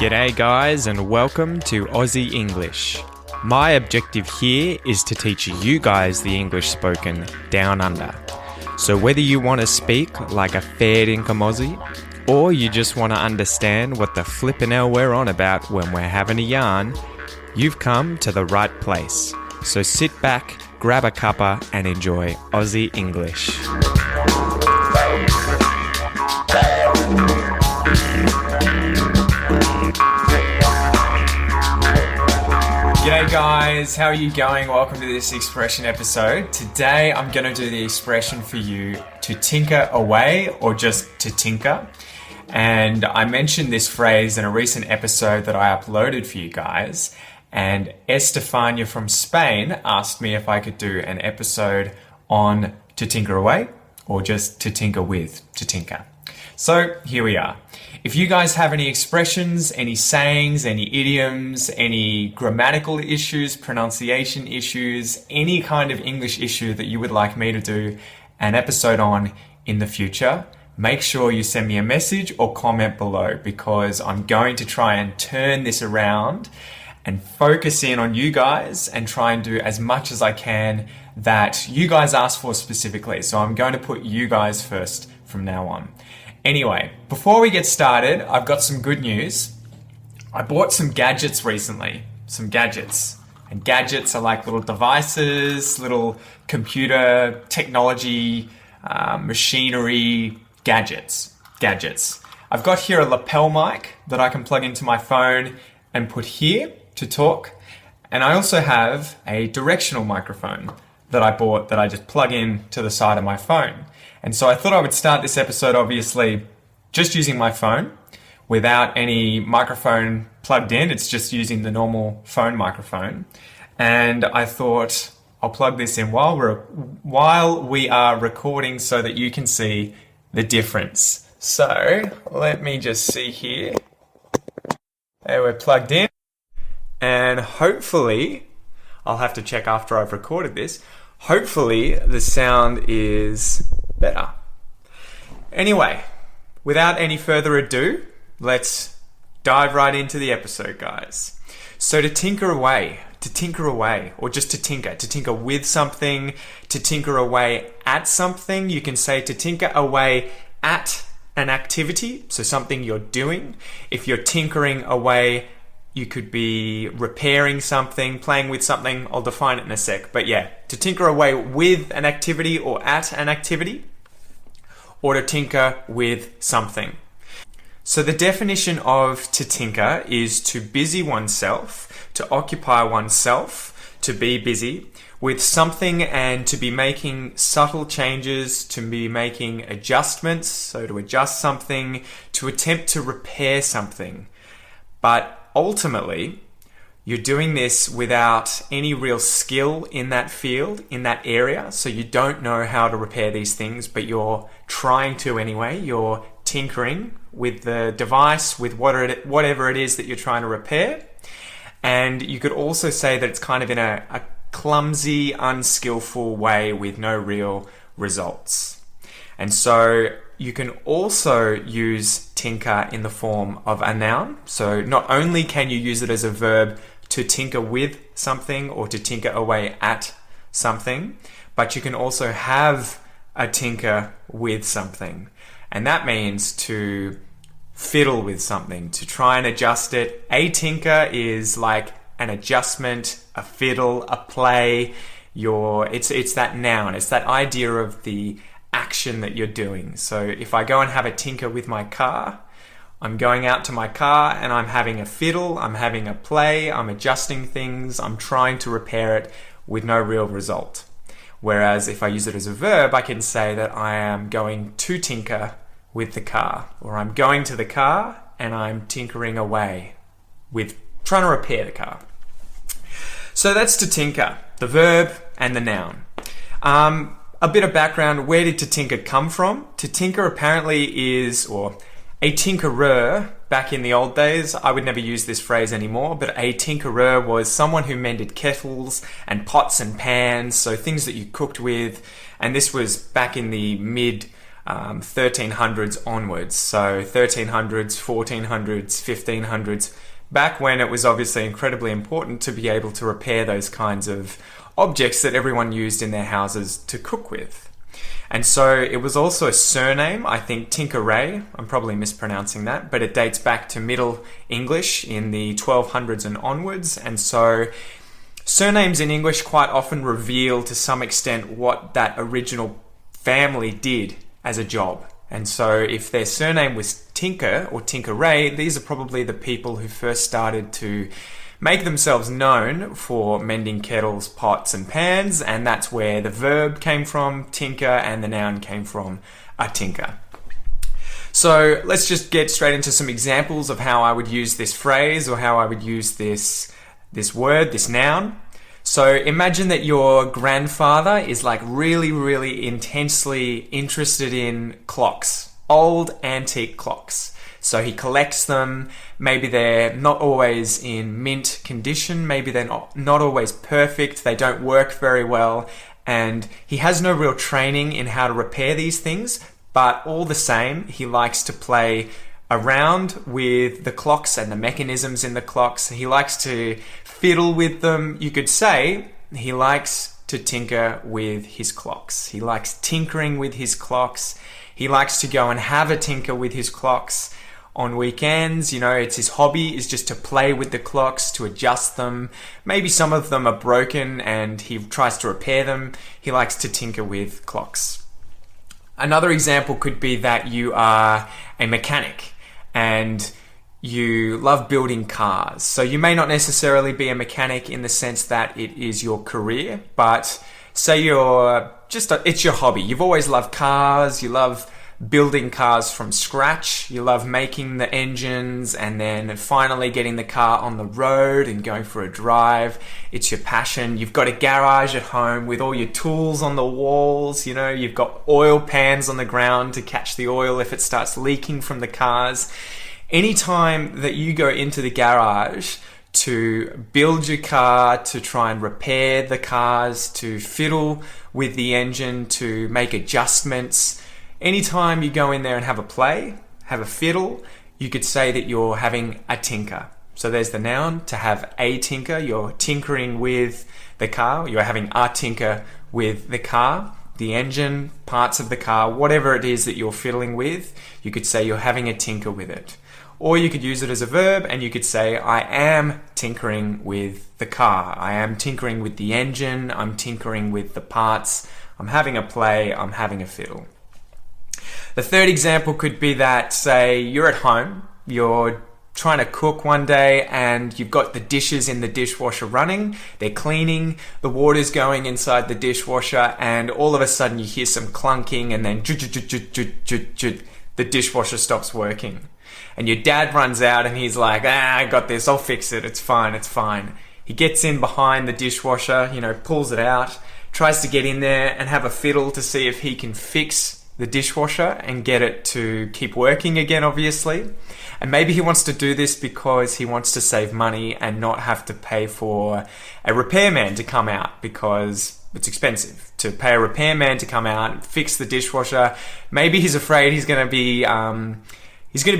G'day guys and welcome to Aussie English. My objective here is to teach you guys the English spoken down under. So whether you want to speak like a fair dinkum Aussie, or you just want to understand what the flippin' hell we're on about when we're having a yarn, you've come to the right place. So sit back, grab a cuppa and enjoy Aussie English. G'day guys, how are you going? Welcome to this expression episode. Today I'm going to do the expression for you to tinker away or just to tinker. And I mentioned this phrase in a recent episode that I uploaded for you guys. And Estefania from Spain asked me if I could do an episode on to tinker away or just to tinker with, to tinker. So here we are. If you guys have any expressions, any sayings, any idioms, any grammatical issues, pronunciation issues, any kind of English issue that you would like me to do an episode on in the future, make sure you send me a message or comment below, because I'm going to try and turn this around and focus in on you guys and try and do as much as I can that you guys asked for specifically. So I'm going to put you guys first from now on. Anyway, before we get started, I've got some good news. I bought some gadgets recently, some gadgets. And gadgets are like little devices, little computer technology, machinery, gadgets. I've got here a lapel mic that I can plug into my phone and put here to talk. And I also have a directional microphone that I bought that I just plug in to the side of my phone. And so I thought I would start this episode, obviously, just using my phone without any microphone plugged in. It's just using the normal phone microphone. And I thought I'll plug this in while we are recording so that you can see the difference. So let me just see here. There, we're plugged in. And hopefully, I'll have to check after I've recorded this. Hopefully the sound is better. Anyway, without any further ado, let's dive right into the episode, guys. So to tinker away, or just to tinker with something, to tinker away at something, you can say to tinker away at an activity, so something you're doing. If you're tinkering away, you could be repairing something, playing with something. I'll define it in a sec. But yeah, to tinker away with an activity or at an activity, or to tinker with something. So the definition of to tinker is to busy oneself, to occupy oneself, to be busy with something and to be making subtle changes, to be making adjustments, so to adjust something, to attempt to repair something. But ultimately, you're doing this without any real skill in that field, in that area. So you don't know how to repair these things, but you're trying to anyway. You're tinkering with the device, with whatever it is that you're trying to repair. And you could also say that it's kind of in a clumsy, unskillful way with no real results. And so you can also use tinker in the form of a noun. So not only can you use it as a verb to tinker with something or to tinker away at something, but you can also have a tinker with something. And that means to fiddle with something, to try and adjust it. A tinker is like an adjustment, a fiddle, a play. It's that noun. It's that idea of the action that you're doing. So if I go and have a tinker with my car, I'm going out to my car and I'm having a fiddle, I'm having a play, I'm adjusting things, I'm trying to repair it with no real result. Whereas if I use it as a verb, I can say that I am going to tinker with the car, or I'm going to the car and I'm tinkering away with trying to repair the car. So that's to tinker, the verb and the noun. A bit of background, where did to tinker come from? To tinker apparently is, or a tinkerer, back in the old days, I would never use this phrase anymore, but a tinkerer was someone who mended kettles and pots and pans, so things that you cooked with. And this was back in the mid 1300s onwards. So 1300s, 1400s, 1500s, back when it was obviously incredibly important to be able to repair those kinds of objects that everyone used in their houses to cook with. And so it was also a surname, I think Tinker-Ray, I'm probably mispronouncing that, but it dates back to Middle English in the 1200s and onwards. And so surnames in English quite often reveal to some extent what that original family did as a job. And so if their surname was Tinker or Tinker-Ray, these are probably the people who first started to make themselves known for mending kettles, pots and pans, and that's where the verb came from, tinker, and the noun came from a tinker. So let's just get straight into some examples of how I would use this phrase or how I would use this word, this noun. So imagine that your grandfather is like really, really intensely interested in clocks, old antique clocks. So he collects them. Maybe they're not always in mint condition. Maybe they're not always perfect. They don't work very well. And he has no real training in how to repair these things. But all the same, he likes to play around with the clocks and the mechanisms in the clocks. He likes to fiddle with them. You could say he likes to tinker with his clocks. He likes tinkering with his clocks. He likes to go and have a tinker with his clocks. On weekends, it's his hobby is just to play with the clocks, to adjust them. Maybe some of them are broken and he tries to repair them. He likes to tinker with clocks. Another example could be that you are a mechanic and you love building cars. So you may not necessarily be a mechanic in the sense that it is your career, but say it's your hobby. You've always loved cars, you love building cars from scratch. You love making the engines and then finally getting the car on the road and going for a drive. It's your passion. You've got a garage at home with all your tools on the walls. You've got oil pans on the ground to catch the oil if it starts leaking from the cars. Anytime that you go into the garage to build your car, to try and repair the cars, to fiddle with the engine, to make adjustments, anytime you go in there and have a play, have a fiddle, you could say that you're having a tinker. So there's the noun, to have a tinker. You're tinkering with the car. You're having a tinker with the car, the engine, parts of the car, whatever it is that you're fiddling with, you could say you're having a tinker with it. Or you could use it as a verb and you could say, I am tinkering with the car. I am tinkering with the engine. I'm tinkering with the parts. I'm having a play. I'm having a fiddle. The third example could be that, say, you're at home, you're trying to cook one day and you've got the dishes in the dishwasher running, they're cleaning, the water's going inside the dishwasher, and all of a sudden you hear some clunking and then the dishwasher stops working. And your dad runs out and he's like, I got this, I'll fix it, it's fine. He gets in behind the dishwasher, pulls it out, tries to get in there and have a fiddle to see if he can fix the dishwasher and get it to keep working again, obviously. And maybe he wants to do this because he wants to save money and not have to pay for a repairman to come out, because it's expensive to pay a repairman to come out and fix the dishwasher. Maybe he's afraid he's going to be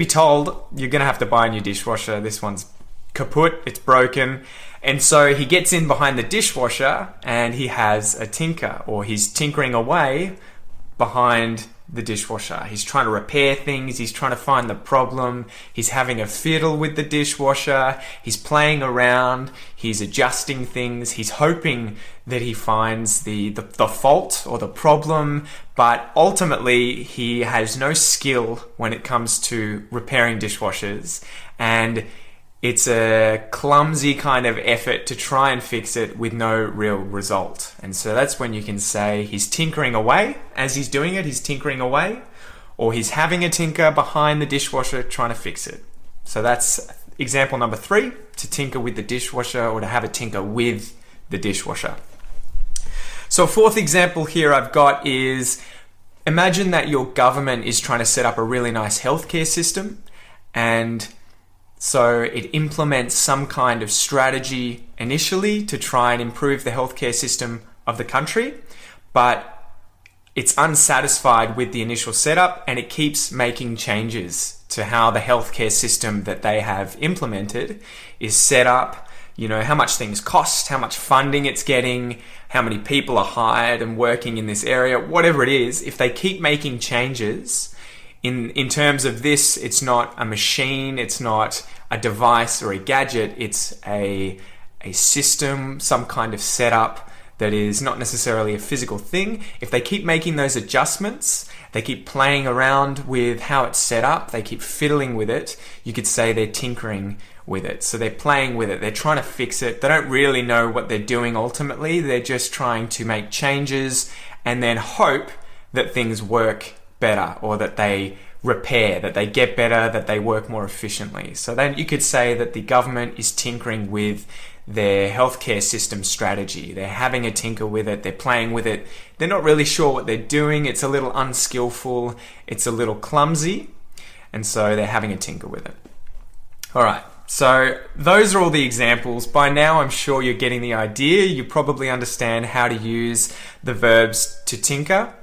told, you're going to have to buy a new dishwasher. This one's kaput, it's broken. And so he gets in behind the dishwasher and he has a tinker, or he's tinkering away behind the dishwasher. He's trying to repair things. He's trying to find the problem. He's having a fiddle with the dishwasher. He's playing around. He's adjusting things. He's hoping that he finds the fault or the problem, but ultimately he has no skill when it comes to repairing dishwashers, and it's a clumsy kind of effort to try and fix it with no real result. And so that's when you can say he's tinkering away. As he's doing it, he's tinkering away, or he's having a tinker behind the dishwasher trying to fix it. So that's example number 3, to tinker with the dishwasher, or to have a tinker with the dishwasher. So a fourth example here I've got is, imagine that your government is trying to set up a really nice healthcare system, and so it implements some kind of strategy initially to try and improve the healthcare system of the country, but it's unsatisfied with the initial setup and it keeps making changes to how the healthcare system that they have implemented is set up. You know, how much things cost, how much funding it's getting, how many people are hired and working in this area, whatever it is. If they keep making changes, in terms of this, it's not a machine, it's not a device or a gadget, it's a system, some kind of setup that is not necessarily a physical thing. If they keep making those adjustments, they keep playing around with how it's set up, they keep fiddling with it, you could say they're tinkering with it. So they're playing with it, they're trying to fix it. They don't really know what they're doing ultimately. They're just trying to make changes and then hope that things work better, or that they repair, that they get better, that they work more efficiently. So then you could say that the government is tinkering with their healthcare system strategy. They're having a tinker with it, they're playing with it. They're not really sure what they're doing. It's a little unskillful, it's a little clumsy, and so they're having a tinker with it. All right. So those are all the examples. By now, I'm sure you're getting the idea. You probably understand how to use the verbs to tinker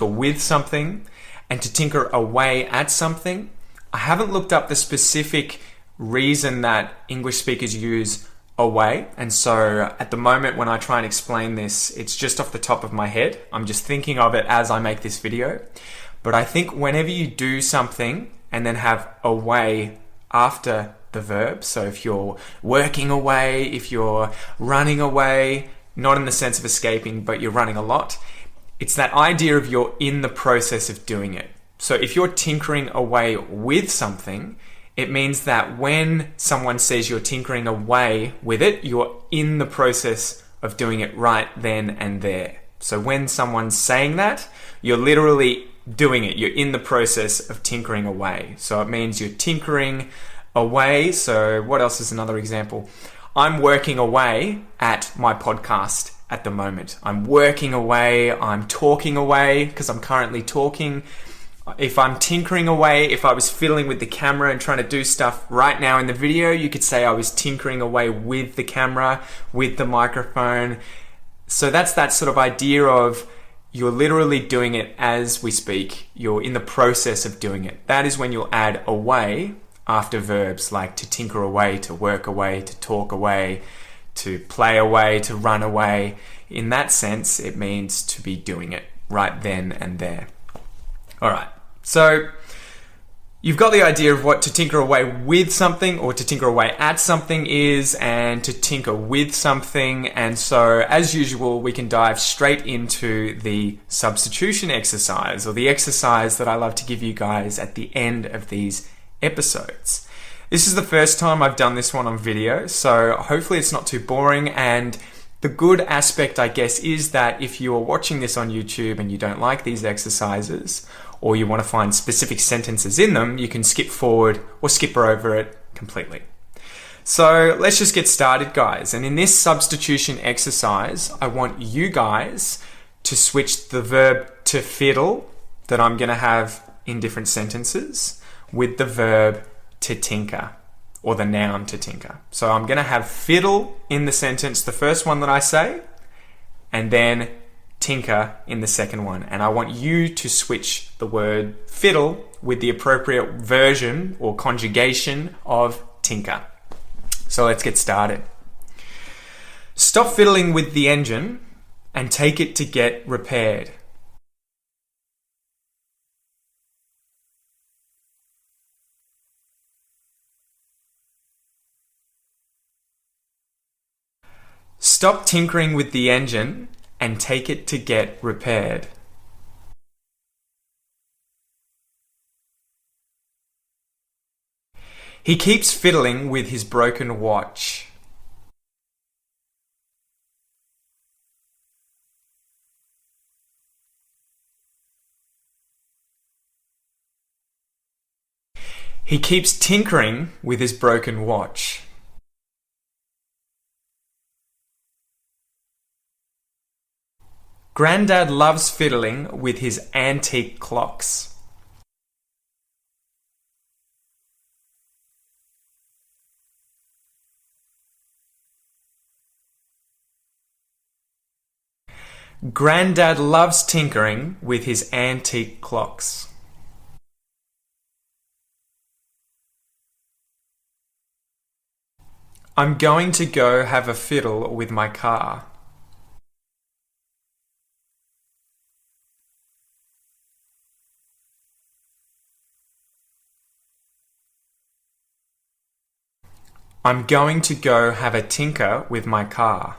with something, and to tinker away at something. I haven't looked up the specific reason that English speakers use away, and so at the moment when I try and explain this, it's just off the top of my head. I'm just thinking of it as I make this video. But I think whenever you do something and then have away after the verb, so if you're working away, if you're running away, not in the sense of escaping, but you're running a lot, it's that idea of you're in the process of doing it. So if you're tinkering away with something, it means that when someone says you're tinkering away with it, you're in the process of doing it right then and there. So when someone's saying that, you're literally doing it. You're in the process of tinkering away. So it means you're tinkering away. So what else is another example? I'm working away at my podcast at the moment. I'm working away, I'm talking away because I'm currently talking. If I'm tinkering away, if I was fiddling with the camera and trying to do stuff right now in the video, you could say I was tinkering away with the camera, with the microphone. So that's that sort of idea of you're literally doing it as we speak. You're in the process of doing it. That is when you'll add away after verbs like to tinker away, to work away, to talk away, to play away, to run away. In that sense, it means to be doing it right then and there. All right, so you've got the idea of what to tinker away with something or to tinker away at something is, and to tinker with something. And so, as usual, we can dive straight into the substitution exercise, or the exercise that I love to give you guys at the end of these episodes. This is the first time I've done this one on video, so hopefully it's not too boring. And the good aspect, I guess, is that if you are watching this on YouTube and you don't like these exercises, or you want to find specific sentences in them, you can skip forward or skip over it completely. So let's just get started, guys. And in this substitution exercise, I want you guys to switch the verb to fiddle that I'm going to have in different sentences with the verb to tinker, or the noun to tinker. So I'm going to have fiddle in the sentence, the first one that I say, and then tinker in the second one. And I want you to switch the word fiddle with the appropriate version or conjugation of tinker. So let's get started. Stop fiddling with the engine and take it to get repaired. Stop tinkering with the engine and take it to get repaired. He keeps fiddling with his broken watch. He keeps tinkering with his broken watch. Grandad loves fiddling with his antique clocks. Granddad loves tinkering with his antique clocks. I'm going to go have a fiddle with my car. I'm going to go have a tinker with my car.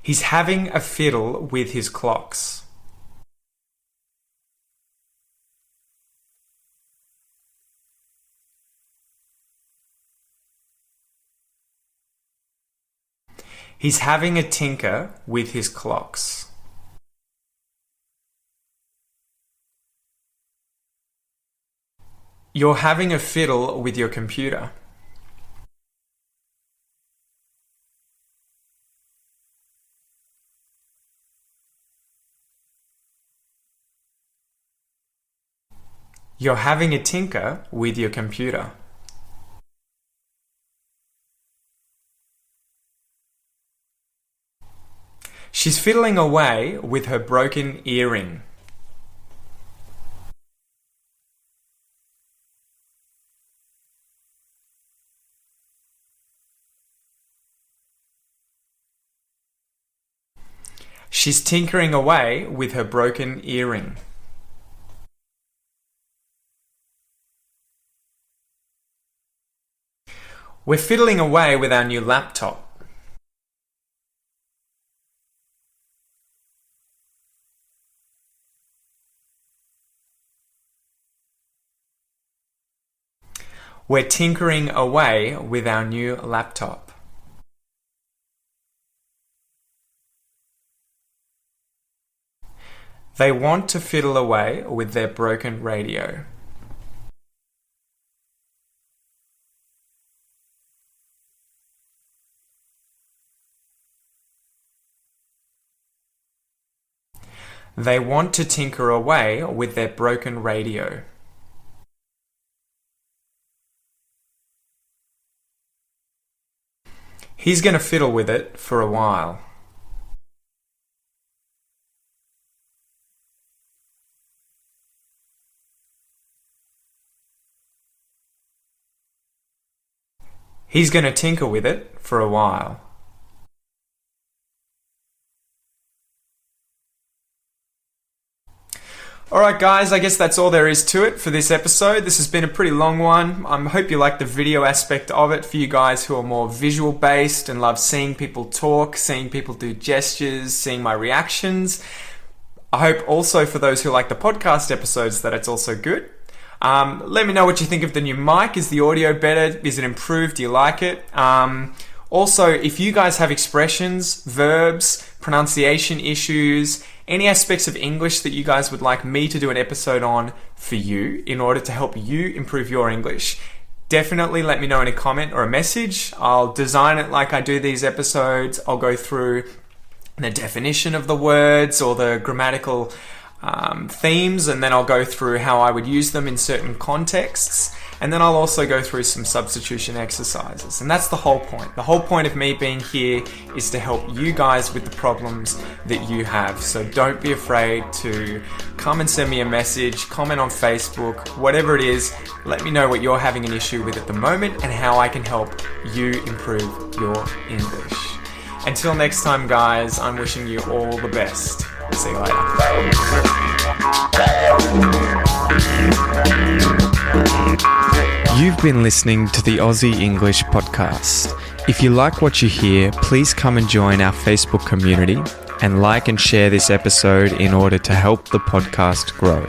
He's having a fiddle with his clocks. He's having a tinker with his clocks. You're having a fiddle with your computer. You're having a tinker with your computer. She's fiddling away with her broken earring. She's tinkering away with her broken earring. We're fiddling away with our new laptop. We're tinkering away with our new laptop. They want to fiddle away with their broken radio. They want to tinker away with their broken radio. He's going to fiddle with it for a while. He's going to tinker with it for a while. Alright guys, I guess that's all there is to it for this episode. This has been a pretty long one. I hope you like the video aspect of it for you guys who are more visual based and love seeing people talk, seeing people do gestures, seeing my reactions. I hope also for those who like the podcast episodes that it's also good. Let me know what you think of the new mic. Is the audio better? Is it improved? Do you like it? Also, if you guys have expressions, verbs, pronunciation issues, any aspects of English that you guys would like me to do an episode on for you in order to help you improve your English, definitely let me know in a comment or a message. I'll design it like I do these episodes. I'll go through the definition of the words or the grammatical themes, and then I'll go through how I would use them in certain contexts, and then I'll also go through some substitution exercises. And that's the whole point. The whole point of me being here is to help you guys with the problems that you have. So don't be afraid to come and send me a message, comment on Facebook, whatever it is. Let me know what you're having an issue with at the moment and how I can help you improve your English. Until next time, guys, I'm wishing you all the best. See you later. You've been listening to the Aussie English podcast. If you like what you hear, please come and join our Facebook community and like and share this episode in order to help the podcast grow.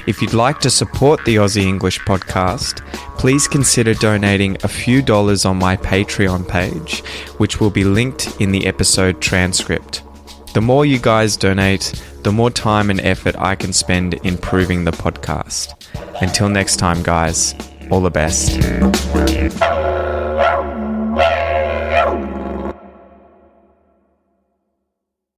If you'd like to support the Aussie English podcast, please consider donating a few dollars on my Patreon page, which will be linked in the episode transcript. The more you guys donate, the more time and effort I can spend improving the podcast. Until next time, guys, all the best.